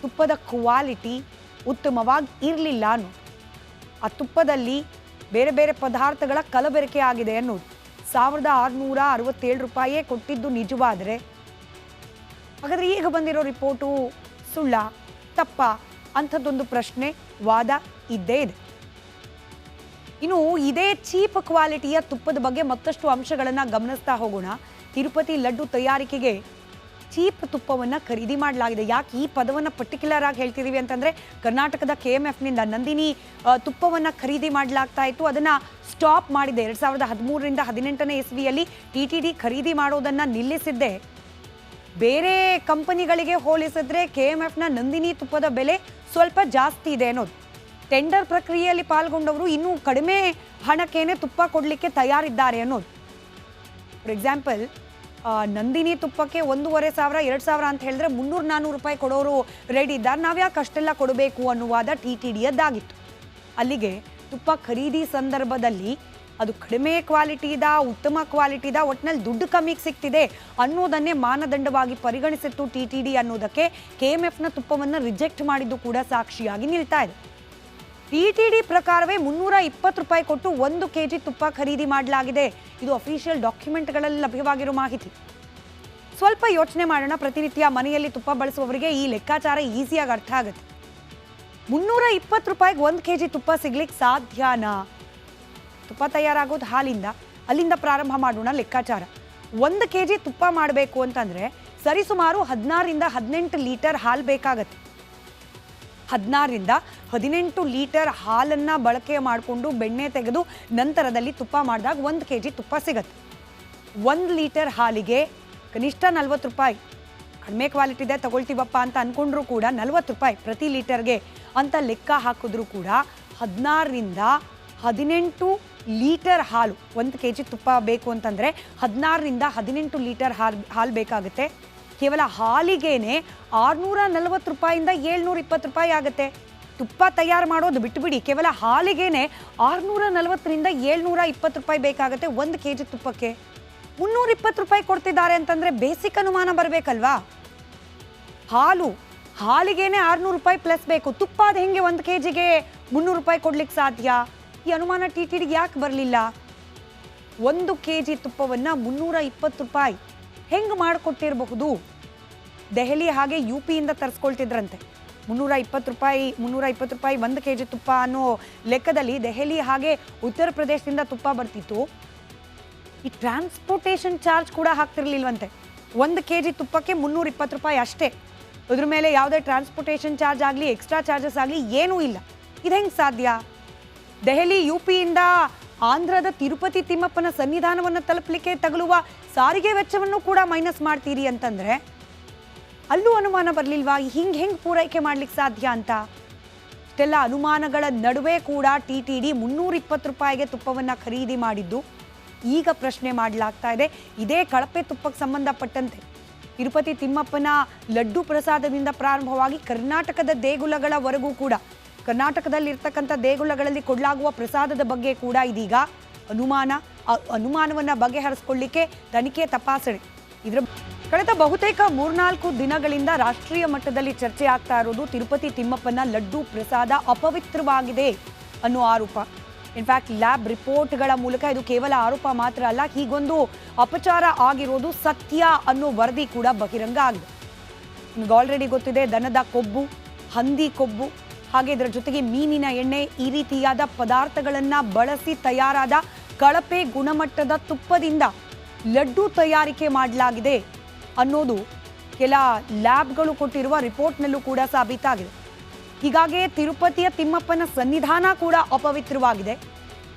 ತುಪ್ಪದ ಕ್ವಾಲಿಟಿ ಉತ್ತಮವಾಗಿ ಇರಲಿಲ್ಲ ಅನ್ನೋದು. ಆ ತುಪ್ಪದಲ್ಲಿ ಬೇರೆ ಬೇರೆ ಪದಾರ್ಥಗಳ ಕಲಬೆರಕೆ ಆಗಿದೆ ಅನ್ನೋದು. 1667 ರೂಪಾಯೇ ಕೊಟ್ಟಿದ್ದು ನಿಜವಾದರೆ ಹಾಗಾದರೆ ಈಗ ಬಂದಿರೋ ರಿಪೋರ್ಟು ಸುಳ್ಳ ತಪ್ಪ ಅಂಥದ್ದೊಂದು ಪ್ರಶ್ನೆ ವಾದ ಇದ್ದೇ ಇದೆ. ಇನ್ನು ಇದೇ ಚೀಪ್ ಕ್ವಾಲಿಟಿಯ ತುಪ್ಪದ ಬಗ್ಗೆ ಮತ್ತಷ್ಟು ಅಂಶಗಳನ್ನು ಗಮನಿಸ್ತಾ ಹೋಗೋಣ. ತಿರುಪತಿ ಲಡ್ಡು ತಯಾರಿಕೆಗೆ ಚೀಪ್ ತುಪ್ಪವನ್ನು ಖರೀದಿ ಮಾಡಲಾಗಿದೆ. ಯಾಕೆ ಈ ಪದವನ್ನು ಪರ್ಟಿಕ್ಯುಲರ್ ಆಗಿ ಹೇಳ್ತಿದ್ದೀವಿ ಅಂತಂದರೆ, ಕರ್ನಾಟಕದ KMFನಿಂದ ನಂದಿನಿ ತುಪ್ಪವನ್ನು ಖರೀದಿ ಮಾಡಲಾಗ್ತಾ ಇತ್ತು. ಅದನ್ನು ಸ್ಟಾಪ್ ಮಾಡಿದೆ 2013ರಿಂದ 18ನೇ ಇಸ್ವಿಯಲ್ಲಿ TTD ಖರೀದಿ ಮಾಡೋದನ್ನು ನಿಲ್ಲಿಸಿದ್ದೆ. ಬೇರೆ ಕಂಪನಿಗಳಿಗೆ ಹೋಲಿಸಿದ್ರೆ KMFನ ನಂದಿನಿ ತುಪ್ಪದ ಬೆಲೆ ಸ್ವಲ್ಪ ಜಾಸ್ತಿ ಇದೆ ಅನ್ನೋದು. ಟೆಂಡರ್ ಪ್ರಕ್ರಿಯೆಯಲ್ಲಿ ಪಾಲ್ಗೊಂಡವರು ಇನ್ನೂ ಕಡಿಮೆ ಹಣಕ್ಕೇನೆ ತುಪ್ಪ ಕೊಡಲಿಕ್ಕೆ ತಯಾರಿದ್ದಾರೆ ಅನ್ನೋದು. ಫಾರ್ ಎಕ್ಸಾಂಪಲ್, ನಂದಿನಿ ತುಪ್ಪಕ್ಕೆ 1500 2000 ಅಂತ ಹೇಳಿದ್ರೆ 300-400 ರೂಪಾಯಿ ಕೊಡೋರು ರೆಡಿ ಇದ್ದಾರೆ. ನಾವ್ಯಾಕೆ ಅಷ್ಟೆಲ್ಲ ಕೊಡಬೇಕು ಅನ್ನುವಾದ TTDಯದ್ದಾಗಿತ್ತು. ಅಲ್ಲಿಗೆ ತುಪ್ಪ ಖರೀದಿ ಸಂದರ್ಭದಲ್ಲಿ ಅದು ಕಡಿಮೆ ಕ್ವಾಲಿಟಿದ ಉತ್ತಮ ಕ್ವಾಲಿಟಿದ ಒಟ್ಟಿನಲ್ಲಿ ದುಡ್ಡು ಕಮ್ಮಿಗೆ ಸಿಗ್ತಿದೆ ಅನ್ನೋದನ್ನೇ ಮಾನದಂಡವಾಗಿ ಪರಿಗಣಿಸಿತ್ತು TTD ಅನ್ನೋದಕ್ಕೆ KMFನ ತುಪ್ಪವನ್ನು ರಿಜೆಕ್ಟ್ ಮಾಡಿದ್ದು ಕೂಡ ಸಾಕ್ಷಿಯಾಗಿ ನಿಲ್ತಾ ಇದೆ. TTD ಪ್ರಕಾರವೇ 320 ರೂಪಾಯಿ ಕೊಟ್ಟು 1 kg ತುಪ್ಪ ಖರೀದಿ ಮಾಡಲಾಗಿದೆ. ಇದು ಅಫಿಷಿಯಲ್ ಡಾಕ್ಯುಮೆಂಟ್ಗಳಲ್ಲಿ ಲಭ್ಯವಾಗಿರೋ ಮಾಹಿತಿ. ಸ್ವಲ್ಪ ಯೋಚನೆ ಮಾಡೋಣ. ಪ್ರತಿನಿತ್ಯ ಮನೆಯಲ್ಲಿ ತುಪ್ಪ ಬಳಸುವವರಿಗೆ ಈ ಲೆಕ್ಕಾಚಾರ ಈಸಿಯಾಗಿ ಅರ್ಥ ಆಗುತ್ತೆ. 320 ರೂಪಾಯಿಗೆ 1 kg ತುಪ್ಪ ಸಿಗ್ಲಿಕ್ಕೆ ಸಾಧ್ಯನಾ? ತುಪ್ಪ ತಯಾರಾಗೋದು ಹಾಲಿಂದ, ಅಲ್ಲಿಂದ ಪ್ರಾರಂಭ ಮಾಡೋಣ ಲೆಕ್ಕಾಚಾರ. 1 kg ತುಪ್ಪ ಮಾಡಬೇಕು ಅಂತಂದರೆ ಸರಿಸುಮಾರು 16ರಿಂದ 18 ಲೀಟರ್ ಹಾಲು ಬೇಕಾಗತ್ತೆ. 16ರಿಂದ 18 ಲೀಟರ್ ಹಾಲನ್ನು ಬಳಕೆ ಮಾಡಿಕೊಂಡು ಬೆಣ್ಣೆ ತೆಗೆದು ನಂತರದಲ್ಲಿ ತುಪ್ಪ ಮಾಡಿದಾಗ 1 kg ತುಪ್ಪ ಸಿಗತ್ತೆ. 1 ಲೀಟರ್ ಹಾಲಿಗೆ ಕನಿಷ್ಠ 40 ರೂಪಾಯಿ. ಕಡಿಮೆ ಕ್ವಾಲಿಟಿ ಇದೆ ತಗೊಳ್ತೀವಪ್ಪ ಅಂತ ಅಂದ್ಕೊಂಡ್ರೂ ಕೂಡ 40 ರೂಪಾಯಿ ಪ್ರತಿ ಲೀಟರ್ಗೆ ಅಂತ ಲೆಕ್ಕ ಹಾಕಿದ್ರೂ ಕೂಡ 16ರಿಂದ 18 ಲೀಟರ್ ಹಾಲು 1 kg ತುಪ್ಪ ಬೇಕು ಅಂತಂದರೆ 16ರಿಂದ 18 ಲೀಟರ್ ಹಾಲು ಬೇಕಾಗುತ್ತೆ. ಕೇವಲ ಹಾಲಿಗೇನೆ 640 ರೂಪಾಯಿಂದ 720 ರೂಪಾಯಿ ಆಗುತ್ತೆ. ತುಪ್ಪ ತಯಾರು ಮಾಡೋದು ಬಿಟ್ಟುಬಿಡಿ, ಕೇವಲ ಹಾಲಿಗೇನೆ 640ರಿಂದ 720 ರೂಪಾಯಿ ಬೇಕಾಗುತ್ತೆ 1 kg ತುಪ್ಪಕ್ಕೆ. 320 ರೂಪಾಯಿ ಕೊಡ್ತಿದ್ದಾರೆ ಅಂತಂದರೆ ಬೇಸಿಕ್ ಅನುಮಾನ ಬರಬೇಕಲ್ವಾ? ಹಾಲಿಗೇನೆ 600 ರೂಪಾಯಿ ಪ್ಲಸ್ ಬೇಕು, ತುಪ್ಪ ಅದು ಹೆಂಗೆ 1 kgಗೆ 300 ರೂಪಾಯಿ ಕೊಡ್ಲಿಕ್ಕೆ ಸಾಧ್ಯ? ಈ ಅನುಮಾನ TTDಗೆ ಯಾಕೆ ಬರಲಿಲ್ಲ? 1 kg ತುಪ್ಪವನ್ನು 320 ರೂಪಾಯಿ ಹೆಂಗೆ ಮಾಡಿಕೊಟ್ಟಿರಬಹುದು? ದೆಹಲಿ ಹಾಗೆ UPಯಿಂದ ತರಿಸ್ಕೊಳ್ತಿದ್ರಂತೆ. 320 ರೂಪಾಯಿ 1 kg ತುಪ್ಪ ಅನ್ನೋ ಲೆಕ್ಕದಲ್ಲಿ ದೆಹಲಿ ಹಾಗೆ ಉತ್ತರ ಪ್ರದೇಶದಿಂದ ತುಪ್ಪ ಬರ್ತಿತ್ತು. ಈ ಟ್ರಾನ್ಸ್ಪೋರ್ಟೇಷನ್ ಚಾರ್ಜ್ ಕೂಡ ಹಾಕ್ತಿರ್ಲಿಲ್ವಂತೆ. 1 kg ತುಪ್ಪಕ್ಕೆ 320 ರೂಪಾಯಿ ಅಷ್ಟೇ. ಅದ್ರ ಮೇಲೆ ಯಾವುದೇ ಟ್ರಾನ್ಸ್ಪೋರ್ಟೇಷನ್ ಚಾರ್ಜ್ ಆಗಲಿ ಎಕ್ಸ್ಟ್ರಾ ಚಾರ್ಜಸ್ ಆಗಲಿ ಏನೂ ಇಲ್ಲ. ಇದು ಹೆಂಗೆ ಸಾಧ್ಯ? ದೆಹಲಿ UPಯಿಂದ ಆಂಧ್ರದ ತಿರುಪತಿ ತಿಮ್ಮಪ್ಪನ ಸನ್ನಿಧಾನವನ್ನು ತಲುಪಲಿಕ್ಕೆ ತಗಲುವ ಸಾರಿಗೆ ವೆಚ್ಚವನ್ನು ಕೂಡ ಮೈನಸ್ ಮಾಡ್ತೀರಿ ಅಂತಂದರೆ ಅಲ್ಲೂ ಅನುಮಾನ ಬರಲಿಲ್ವಾ? ಹೆಂಗೆ ಪೂರೈಕೆ ಮಾಡ್ಲಿಕ್ಕೆ ಸಾಧ್ಯ ಅಂತ? ಇಷ್ಟೆಲ್ಲ ಅನುಮಾನಗಳ ನಡುವೆ ಕೂಡ TTD 320 ರೂಪಾಯಿಗೆ ತುಪ್ಪವನ್ನು ಖರೀದಿ ಮಾಡಿದ್ದು ಈಗ ಪ್ರಶ್ನೆ ಮಾಡಲಾಗ್ತಾ ಇದೆ. ಇದೇ ಕಳಪೆ ತುಪ್ಪಕ್ಕೆ ಸಂಬಂಧಪಟ್ಟಂತೆ ತಿರುಪತಿ ತಿಮ್ಮಪ್ಪನ ಲಡ್ಡು ಪ್ರಸಾದದಿಂದ ಪ್ರಾರಂಭವಾಗಿ ಕರ್ನಾಟಕದ ದೇಗುಲಗಳವರೆಗೂ ಕೂಡ ಕರ್ನಾಟಕದಲ್ಲಿರ್ತಕ್ಕಂಥ ದೇಗುಲಗಳಲ್ಲಿ ಕೊಡಲಾಗುವ ಪ್ರಸಾದದ ಬಗ್ಗೆ ಕೂಡ ಇದೀಗ ಅನುಮಾನವನ್ನು ಬಗೆಹರಿಸಿಕೊಳ್ಳಿಕ್ಕೆ ತನಿಖೆ ತಪಾಸಣೆ. ಇದರ ಕಳೆದ ಬಹುತೇಕ 3-4 ದಿನಗಳಿಂದ ರಾಷ್ಟ್ರೀಯ ಮಟ್ಟದಲ್ಲಿ ಚರ್ಚೆ ಆಗ್ತಾ ಇರೋದು ತಿರುಪತಿ ತಿಮ್ಮಪ್ಪನ ಲಡ್ಡು ಪ್ರಸಾದ ಅಪವಿತ್ರವಾಗಿದೆ ಅನ್ನೋ ಆರೋಪ. ಇನ್ಫ್ಯಾಕ್ಟ್ ಲ್ಯಾಬ್ ರಿಪೋರ್ಟ್ಗಳ ಮೂಲಕ ಇದು ಕೇವಲ ಆರೋಪ ಮಾತ್ರ ಅಲ್ಲ, ಹೀಗೊಂದು ಅಪಚಾರ ಆಗಿರೋದು ಸತ್ಯ ಅನ್ನೋ ವರದಿ ಕೂಡ ಬಹಿರಂಗ ಆಗಿದೆ. ನಿಮ್ಗೆ ಆಲ್ರೆಡಿ ಗೊತ್ತಿದೆ, ದನದ ಕೊಬ್ಬು, ಹಂದಿ ಕೊಬ್ಬು, ಹಾಗೆ ಇದರ ಜೊತೆಗೆ ಮೀನಿನ ಎಣ್ಣೆ, ಈ ರೀತಿಯಾದ ಪದಾರ್ಥಗಳನ್ನು ಬಳಸಿ ತಯಾರಾದ ಕಳಪೆ ಗುಣಮಟ್ಟದ ತುಪ್ಪದಿಂದ ಲಡ್ಡು ತಯಾರಿಕೆ ಮಾಡಲಾಗಿದೆ ಅನ್ನೋದು ಕೆಲ ಲ್ಯಾಬ್ಗಳು ಕೊಟ್ಟಿರುವ ರಿಪೋರ್ಟ್ನಲ್ಲೂ ಕೂಡ ಸಾಬೀತಾಗಿದೆ. ಹೀಗಾಗಿ ತಿರುಪತಿಯ ತಿಮ್ಮಪ್ಪನ ಸನ್ನಿಧಾನ ಕೂಡ ಅಪವಿತ್ರವಾಗಿದೆ.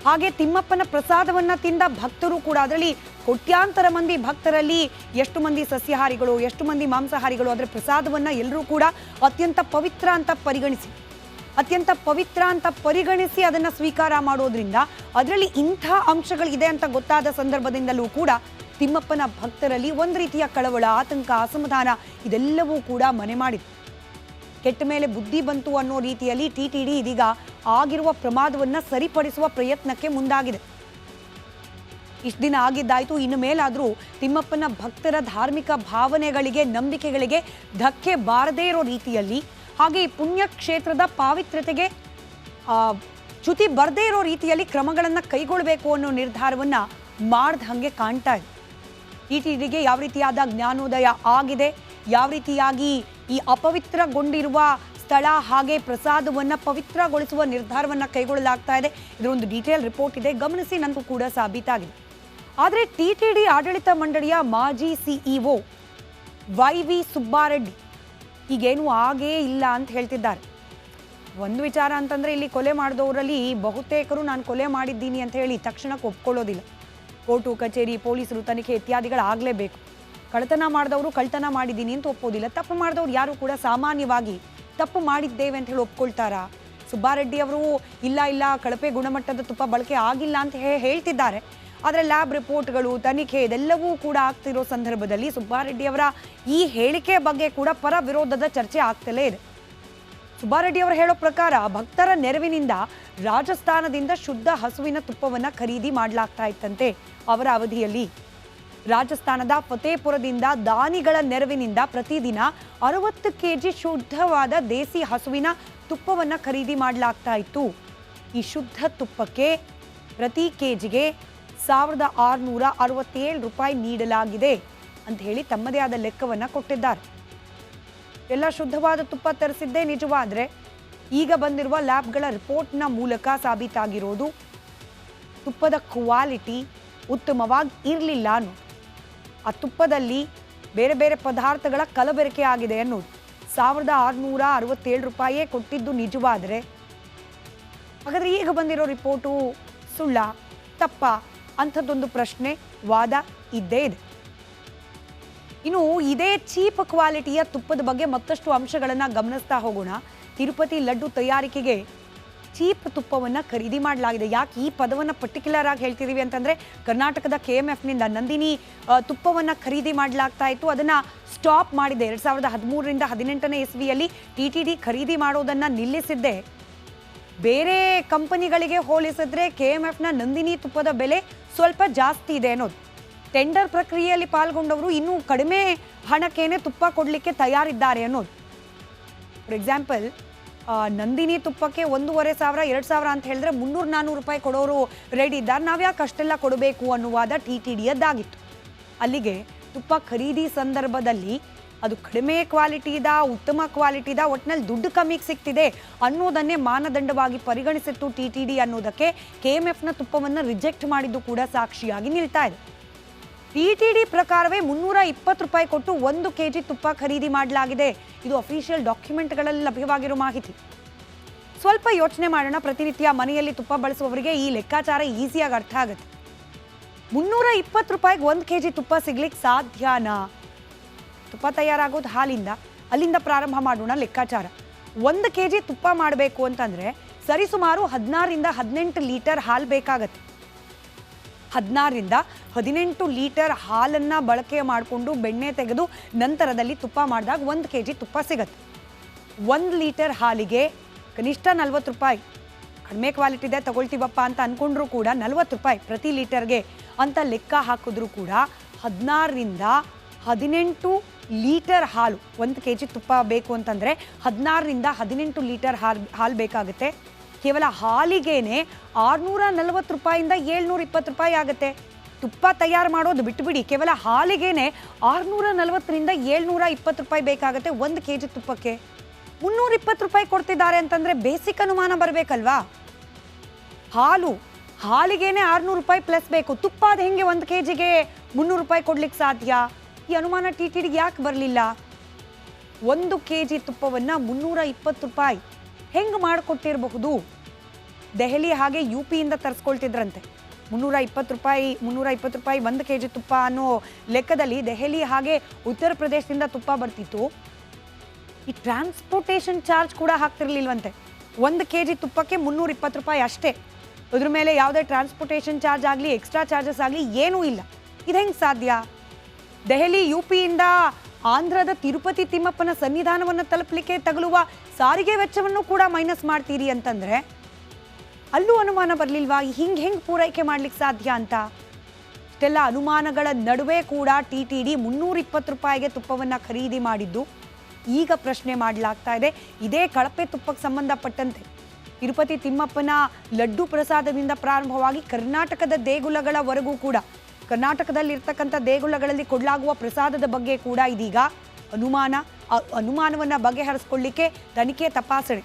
ಹಾಗೆ ತಿಮ್ಮಪ್ಪನ ಪ್ರಸಾದವನ್ನು ತಿಂದ ಭಕ್ತರು ಕೂಡ, ಅದರಲ್ಲಿ ಕೋಟ್ಯಾಂತರ ಮಂದಿ ಭಕ್ತರಲ್ಲಿ ಎಷ್ಟು ಮಂದಿ ಸಸ್ಯಾಹಾರಿಗಳು, ಎಷ್ಟು ಮಂದಿ ಮಾಂಸಾಹಾರಿಗಳು, ಅದರ ಪ್ರಸಾದವನ್ನು ಎಲ್ಲರೂ ಕೂಡ ಅತ್ಯಂತ ಪವಿತ್ರ ಅಂತ ಪರಿಗಣಿಸಿ ಅದನ್ನು ಸ್ವೀಕಾರ ಮಾಡೋದ್ರಿಂದ ಅದರಲ್ಲಿ ಇಂಥ ಅಂಶಗಳಿದೆ ಅಂತ ಗೊತ್ತಾದ ಸಂದರ್ಭದಿಂದಲೂ ಕೂಡ ತಿಮ್ಮಪ್ಪನ ಭಕ್ತರಲ್ಲಿ ಒಂದು ರೀತಿಯ ಕಳವಳ, ಆತಂಕ, ಅಸಮಾಧಾನ ಇದೆಲ್ಲವೂ ಕೂಡ ಮನೆ ಮಾಡಿದೆ. ಕೆಟ್ಟ ಮೇಲೆ ಬುದ್ಧಿ ಬಂತು ಅನ್ನೋ ರೀತಿಯಲ್ಲಿ TTD ಇದೀಗ ಆಗಿರುವ ಪ್ರಮಾದವನ್ನು ಸರಿಪಡಿಸುವ ಪ್ರಯತ್ನಕ್ಕೆ ಮುಂದಾಗಿದೆ. ಇಷ್ಟು ದಿನ ಆಗಿದ್ದಾಯಿತು, ಇನ್ನು ಮೇಲಾದರೂ ತಿಮ್ಮಪ್ಪನ ಭಕ್ತರ ಧಾರ್ಮಿಕ ಭಾವನೆಗಳಿಗೆ, ನಂಬಿಕೆಗಳಿಗೆ ಧಕ್ಕೆ ಬಾರದೇ ಇರೋ ರೀತಿಯಲ್ಲಿ ಹಾಗೆ ಈ ಪುಣ್ಯಕ್ಷೇತ್ರದ ಪಾವಿತ್ರ್ಯತೆಗೆ ಚ್ಯುತಿ ಬರದೇ ಇರೋ ರೀತಿಯಲ್ಲಿ ಕ್ರಮಗಳನ್ನು ಕೈಗೊಳ್ಳಬೇಕು ಅನ್ನೋ ನಿರ್ಧಾರವನ್ನು ಮಾಡ್ದ ಹಾಗೆ ಕಾಣ್ತಾ ಇದೆ. ಟಿಟಿಡಿಗೆ ಯಾವ ರೀತಿಯಾದ ಜ್ಞಾನೋದಯ ಆಗಿದೆ, ಯಾವ ರೀತಿಯಾಗಿ ಈ ಅಪವಿತ್ರಗೊಂಡಿರುವ ಸ್ಥಳ ಹಾಗೆ ಪ್ರಸಾದವನ್ನು ಪವಿತ್ರಗೊಳಿಸುವ ನಿರ್ಧಾರವನ್ನು ಕೈಗೊಳ್ಳಲಾಗ್ತಾ ಇದೆ. ಇದರೊಂದು ಡೀಟೇಲ್ ರಿಪೋರ್ಟ್ ಇದೆ, ಗಮನಿಸಿ. ನನಗೂ ಕೂಡ ಸಾಬೀತಾಗಿದೆ. ಆದರೆ ಟಿಟಿಡಿ ಆಡಳಿತ ಮಂಡಳಿಯ ಮಾಜಿ ಸಿಇಒ ವೈ.ವಿ. ಸುಬ್ಬಾರೆಡ್ಡಿ ಈಗೇನು ಆಗೇ ಇಲ್ಲ ಅಂತ ಹೇಳ್ತಿದ್ದಾರೆ. ಒಂದು ವಿಚಾರ ಅಂತಂದರೆ, ಇಲ್ಲಿ ಕೊಲೆ ಮಾಡಿದವರಲ್ಲಿ ಬಹುತೇಕರು ನಾನು ಕೊಲೆ ಮಾಡಿದ್ದೀನಿ ಅಂತ ಹೇಳಿ ತಕ್ಷಣಕ್ಕೆ ಒಪ್ಕೊಳ್ಳೋದಿಲ್ಲ. ಕೋರ್ಟು ಕಚೇರಿ ಪೊಲೀಸರು ತನಿಖೆ ಇತ್ಯಾದಿಗಳಾಗಲೇಬೇಕು. ಕಳ್ಳತನ ಮಾಡಿದವರು ಕಳ್ಳತನ ಮಾಡಿದ್ದೀನಿ ಅಂತ ಒಪ್ಪೋದಿಲ್ಲ. ತಪ್ಪು ಮಾಡಿದವ್ರು ಯಾರು ಕೂಡ ಸಾಮಾನ್ಯವಾಗಿ ತಪ್ಪು ಮಾಡಿದ್ದೇವೆ ಅಂತ ಹೇಳಿ ಒಪ್ಕೊಳ್ತಾರಾ? ಸುಬ್ಬಾರೆಡ್ಡಿ ಅವರು ಇಲ್ಲ ಕಳಪೆ ಗುಣಮಟ್ಟದ ತುಪ್ಪ ಬಳಕೆ ಆಗಿಲ್ಲ ಅಂತ ಹೇಳ್ತಿದ್ದಾರೆ. ಆದರೆ ಲ್ಯಾಬ್ ರಿಪೋರ್ಟ್ಗಳು, ತನಿಖೆ ಇದೆಲ್ಲವೂ ಕೂಡ ಆಗ್ತಿರೋ ಸಂದರ್ಭದಲ್ಲಿ ಸುಬ್ಬಾರೆಡ್ಡಿ ಅವರ ಈ ಹೇಳಿಕೆ ಬಗ್ಗೆ ಕೂಡ ಪರ ವಿರೋಧದ ಚರ್ಚೆ ಆಗ್ತಲೇ ಇದೆ. ಸುಬ್ಬಾರೆಡ್ಡಿ ಅವರು ಹೇಳೋ ಪ್ರಕಾರ ಭಕ್ತರ ನೆರವಿನಿಂದ ರಾಜಸ್ಥಾನದಿಂದ ಶುದ್ಧ ಹಸುವಿನ ತುಪ್ಪವನ್ನು ಖರೀದಿ ಮಾಡಲಾಗ್ತಾ ಇತ್ತಂತೆ ಅವರ ಅವಧಿಯಲ್ಲಿ. ರಾಜಸ್ಥಾನದ ಫತೇಪುರದಿಂದ ದಾನಿಗಳ ನೆರವಿನಿಂದ ಪ್ರತಿದಿನ 60 ಕೆಜಿ ಶುದ್ಧವಾದ ದೇಸಿ ಹಸುವಿನ ತುಪ್ಪವನ್ನು ಖರೀದಿ ಮಾಡಲಾಗ್ತಾ ಇತ್ತು. ಈ ಶುದ್ಧ ತುಪ್ಪಕ್ಕೆ ಪ್ರತಿ ಕೆಜಿಗೆ 1667 ರೂಪಾಯಿ ನೀಡಲಾಗಿದೆ ಅಂತ ಹೇಳಿ ತಮ್ಮದೇ ಆದ ಲೆಕ್ಕವನ್ನು ಕೊಟ್ಟಿದ್ದಾರೆ. ಎಲ್ಲ ಶುದ್ಧವಾದ ತುಪ್ಪ ತರಿಸಿದ್ದೇ ನಿಜವಾದರೆ ಈಗ ಬಂದಿರುವ ಲ್ಯಾಬ್ಗಳ ರಿಪೋರ್ಟ್ನ ಮೂಲಕ ಸಾಬೀತಾಗಿರೋದು ತುಪ್ಪದ ಕ್ವಾಲಿಟಿ ಉತ್ತಮವಾಗಿ ಇರಲಿಲ್ಲ ಅನ್ನೋದು. ಆ ತುಪ್ಪದಲ್ಲಿ ಬೇರೆ ಬೇರೆ ಪದಾರ್ಥಗಳ ಕಲಬೆರಕೆ ಆಗಿದೆ ಅನ್ನೋದು. 1667 ರೂಪಾಯಿಯೇ ಕೊಟ್ಟಿದ್ದು ನಿಜವಾದರೆ ಹಾಗಾದರೆ ಈಗ ಬಂದಿರೋ ರಿಪೋರ್ಟು ಸುಳ್ಳ ತಪ್ಪ ಅಂಥದ್ದೊಂದು ಪ್ರಶ್ನೆ, ವಾದ ಇದ್ದೇ ಇದೆ. ಇನ್ನು ಇದೇ ಚೀಪ್ ಕ್ವಾಲಿಟಿಯ ತುಪ್ಪದ ಬಗ್ಗೆ ಮತ್ತಷ್ಟು ಅಂಶಗಳನ್ನು ಗಮನಿಸ್ತಾ ಹೋಗೋಣ. ತಿರುಪತಿ ಲಡ್ಡು ತಯಾರಿಕೆಗೆ ಚೀಪ್ ತುಪ್ಪವನ್ನು ಖರೀದಿ ಮಾಡಲಾಗಿದೆ. ಯಾಕೆ ಈ ಪದವನ್ನು ಪರ್ಟಿಕ್ಯುಲರ್ ಆಗಿ ಹೇಳ್ತಿದ್ದೀವಿ ಅಂತಂದರೆ, ಕರ್ನಾಟಕದ KMFನಿಂದ ನಂದಿನಿ ತುಪ್ಪವನ್ನು ಖರೀದಿ ಮಾಡಲಾಗ್ತಾ ಇತ್ತು. ಅದನ್ನು ಸ್ಟಾಪ್ ಮಾಡಿದೆ 2013ರಿಂದ 18ನೇ ಇಸ್ವಿಯಲ್ಲಿ TTD ಖರೀದಿ ಮಾಡೋದನ್ನು ನಿಲ್ಲಿಸಿದ್ದೆ. ಬೇರೆ ಕಂಪನಿಗಳಿಗೆ ಹೋಲಿಸಿದ್ರೆ KMFನ ನಂದಿನಿ ತುಪ್ಪದ ಬೆಲೆ ಸ್ವಲ್ಪ ಜಾಸ್ತಿ ಇದೆ ಅನ್ನೋದು. ಟೆಂಡರ್ ಪ್ರಕ್ರಿಯೆಯಲ್ಲಿ ಪಾಲ್ಗೊಂಡವರು ಇನ್ನೂ ಕಡಿಮೆ ಹಣಕ್ಕೇನೆ ತುಪ್ಪ ಕೊಡಲಿಕ್ಕೆ ತಯಾರಿದ್ದಾರೆ ಅನ್ನೋದು. ಫಾರ್ ಎಕ್ಸಾಂಪಲ್, ನಂದಿನಿ ತುಪ್ಪಕ್ಕೆ 1500 2000 ಅಂತ ಹೇಳಿದ್ರೆ 300-400 ರೂಪಾಯಿ ಕೊಡೋರು ರೆಡಿ ಇದ್ದಾರೆ. ನಾವ್ಯಾಕೆ ಅಷ್ಟೆಲ್ಲ ಕೊಡಬೇಕು ಅನ್ನುವಾದ TTDಯದ್ದಾಗಿತ್ತು. ಅಲ್ಲಿಗೆ ತುಪ್ಪ ಖರೀದಿ ಸಂದರ್ಭದಲ್ಲಿ ಅದು ಕಡಿಮೆ ಕ್ವಾಲಿಟಿದ ಉತ್ತಮ ಕ್ವಾಲಿಟಿದ ಒಟ್ಟಿನಲ್ಲಿ ದುಡ್ಡು ಕಮ್ಮಿಗೆ ಸಿಗ್ತಿದೆ ಅನ್ನೋದನ್ನೇ ಮಾನದಂಡವಾಗಿ ಪರಿಗಣಿಸಿತ್ತು TTD ಅನ್ನೋದಕ್ಕೆ KMFನ ತುಪ್ಪವನ್ನು ರಿಜೆಕ್ಟ್ ಮಾಡಿದ್ದು ಕೂಡ ಸಾಕ್ಷಿಯಾಗಿ ನಿಲ್ತಾ ಇದೆ. TTD ಪ್ರಕಾರವೇ 320 ರೂಪಾಯಿ ಕೊಟ್ಟು 1 ಕೆಜಿ ತುಪ್ಪ ಖರೀದಿ ಮಾಡಲಾಗಿದೆ. ಇದು ಅಫಿಷಿಯಲ್ ಡಾಕ್ಯುಮೆಂಟ್ಗಳಲ್ಲಿ ಲಭ್ಯವಾಗಿರೋ ಮಾಹಿತಿ. ಸ್ವಲ್ಪ ಯೋಚನೆ ಮಾಡೋಣ. ಪ್ರತಿನಿತ್ಯ ಮನೆಯಲ್ಲಿ ತುಪ್ಪ ಬಳಸುವವರಿಗೆ ಈ ಲೆಕ್ಕಾಚಾರ ಈಸಿಯಾಗಿ ಅರ್ಥ ಆಗುತ್ತೆ. 320 ರೂಪಾಯಿಗೆ 1 ಕೆಜಿ ತುಪ್ಪ ಸಿಗ್ಲಿಕ್ಕೆ ಸಾಧ್ಯನಾ? ತುಪ್ಪ ತಯಾರಾಗೋದು ಹಾಲಿಂದ, ಅಲ್ಲಿಂದ ಪ್ರಾರಂಭ ಮಾಡೋಣ ಲೆಕ್ಕಾಚಾರ. 1 ಕೆಜಿ ತುಪ್ಪ ಮಾಡಬೇಕು ಅಂತಂದರೆ ಸರಿಸುಮಾರು 16ರಿಂದ 18 ಲೀಟರ್ ಹಾಲು ಬೇಕಾಗತ್ತೆ. 16ರಿಂದ 18 ಲೀಟರ್ ಹಾಲನ್ನು ಬಳಕೆ ಮಾಡಿಕೊಂಡು ಬೆಣ್ಣೆ ತೆಗೆದು ನಂತರದಲ್ಲಿ ತುಪ್ಪ ಮಾಡಿದಾಗ 1 ಕೆಜಿ ತುಪ್ಪ ಸಿಗತ್ತೆ. 1 ಲೀಟರ್ ಹಾಲಿಗೆ ಕನಿಷ್ಠ 40 ರೂಪಾಯಿ. ಕಡಿಮೆ ಕ್ವಾಲಿಟಿ ಇದೆ ತಗೊಳ್ತೀವಪ್ಪ ಅಂತ ಅಂದ್ಕೊಂಡ್ರೂ ಕೂಡ 40 ರೂಪಾಯಿ ಪ್ರತಿ ಲೀಟರ್ಗೆ ಅಂತ ಲೆಕ್ಕ ಹಾಕಿದ್ರೂ ಕೂಡ 16ರಿಂದ 18 ಲೀಟರ್ ಹಾಲು 1 ಕೆಜಿ ತುಪ್ಪ ಬೇಕು ಅಂತಂದರೆ 16ರಿಂದ 18 ಲೀಟರ್ ಹಾಲು ಬೇಕಾಗುತ್ತೆ. ಕೇವಲ ಹಾಲಿಗೇನೆ 640 ರೂಪಾಯಿಂದ 720 ರೂಪಾಯಿ ಆಗುತ್ತೆ. ತುಪ್ಪ ತಯಾರು ಮಾಡೋದು ಬಿಟ್ಟುಬಿಡಿ, ಕೇವಲ ಹಾಲಿಗೇನೆ 640ರಿಂದ 720 ರೂಪಾಯಿ ಬೇಕಾಗುತ್ತೆ 1 ಕೆಜಿ ತುಪ್ಪಕ್ಕೆ. 320 ರೂಪಾಯಿ ಕೊಡ್ತಿದ್ದಾರೆ ಅಂತಂದರೆ ಬೇಸಿಕ್ ಅನುಮಾನ ಬರಬೇಕಲ್ವಾ? ಹಾಲಿಗೇನೆ 600 ರೂಪಾಯಿ ಪ್ಲಸ್ ಬೇಕು, ತುಪ್ಪ ಅದು ಹೆಂಗೆ 1 ಕೆಜಿಗೆ 300 ರೂಪಾಯಿ ಕೊಡ್ಲಿಕ್ಕೆ ಸಾಧ್ಯ? ಈ ಅನುಮಾನ TTDಗೆ ಯಾಕೆ ಬರಲಿಲ್ಲ? 1 ಕೆಜಿ ತುಪ್ಪವನ್ನು 320 ರೂಪಾಯಿ ಹೆಂಗೆ ಮಾಡಿಕೊಟ್ಟಿರಬಹುದು? ದೆಹಲಿ ಹಾಗೆ UPಯಿಂದ ತರಿಸ್ಕೊಳ್ತಿದ್ರಂತೆ. 320 ರೂಪಾಯಿ 1 ಕೆಜಿ ತುಪ್ಪ ಅನ್ನೋ ಲೆಕ್ಕದಲ್ಲಿ ದೆಹಲಿ ಹಾಗೆ ಉತ್ತರ ಪ್ರದೇಶದಿಂದ ತುಪ್ಪ ಬರ್ತಿತ್ತು. ಈ ಟ್ರಾನ್ಸ್ಪೋರ್ಟೇಷನ್ ಚಾರ್ಜ್ ಕೂಡ ಹಾಕ್ತಿರ್ಲಿಲ್ವಂತೆ. 1 ಕೆಜಿ ತುಪ್ಪಕ್ಕೆ 320 ರೂಪಾಯಿ ಅಷ್ಟೇ. ಅದ್ರ ಮೇಲೆ ಯಾವುದೇ ಟ್ರಾನ್ಸ್ಪೋರ್ಟೇಷನ್ ಚಾರ್ಜ್ ಆಗಲಿ ಎಕ್ಸ್ಟ್ರಾ ಚಾರ್ಜಸ್ ಆಗಲಿ ಏನೂ ಇಲ್ಲ. ಇದು ಹೆಂಗೆ ಸಾಧ್ಯ? ದೆಹಲಿ UPಯಿಂದ ಆಂಧ್ರದ ತಿರುಪತಿ ತಿಮ್ಮಪ್ಪನ ಸನ್ನಿಧಾನವನ್ನು ತಲುಪಲಿಕ್ಕೆ ತಗಲುವ ಸಾರಿಗೆ ವೆಚ್ಚವನ್ನು ಕೂಡ ಮೈನಸ್ ಮಾಡ್ತೀರಿ ಅಂತಂದರೆ ಅಲ್ಲೂ ಅನುಮಾನ ಬರಲಿಲ್ವಾ? ಹೆಂಗೆ ಪೂರೈಕೆ ಮಾಡ್ಲಿಕ್ಕೆ ಸಾಧ್ಯ ಅಂತ? ಇಷ್ಟೆಲ್ಲ ಅನುಮಾನಗಳ ನಡುವೆ ಕೂಡ TTD 320 ರೂಪಾಯಿಗೆ ತುಪ್ಪವನ್ನು ಖರೀದಿ ಮಾಡಿದ್ದು ಈಗ ಪ್ರಶ್ನೆ ಮಾಡಲಾಗ್ತಾ ಇದೆ. ಇದೇ ಕಳಪೆ ತುಪ್ಪಕ್ಕೆ ಸಂಬಂಧಪಟ್ಟಂತೆ ತಿರುಪತಿ ತಿಮ್ಮಪ್ಪನ ಲಡ್ಡು ಪ್ರಸಾದದಿಂದ ಪ್ರಾರಂಭವಾಗಿ ಕರ್ನಾಟಕದ ದೇಗುಲಗಳವರೆಗೂ ಕೂಡ ಕರ್ನಾಟಕದಲ್ಲಿರ್ತಕ್ಕಂಥ ದೇಗುಲಗಳಲ್ಲಿ ಕೊಡಲಾಗುವ ಪ್ರಸಾದದ ಬಗ್ಗೆ ಕೂಡ ಇದೀಗ ಅನುಮಾನವನ್ನು ಬಗೆಹರಿಸ್ಕೊಳ್ಳಿಕ್ಕೆ ತನಿಖೆ ತಪಾಸಣೆ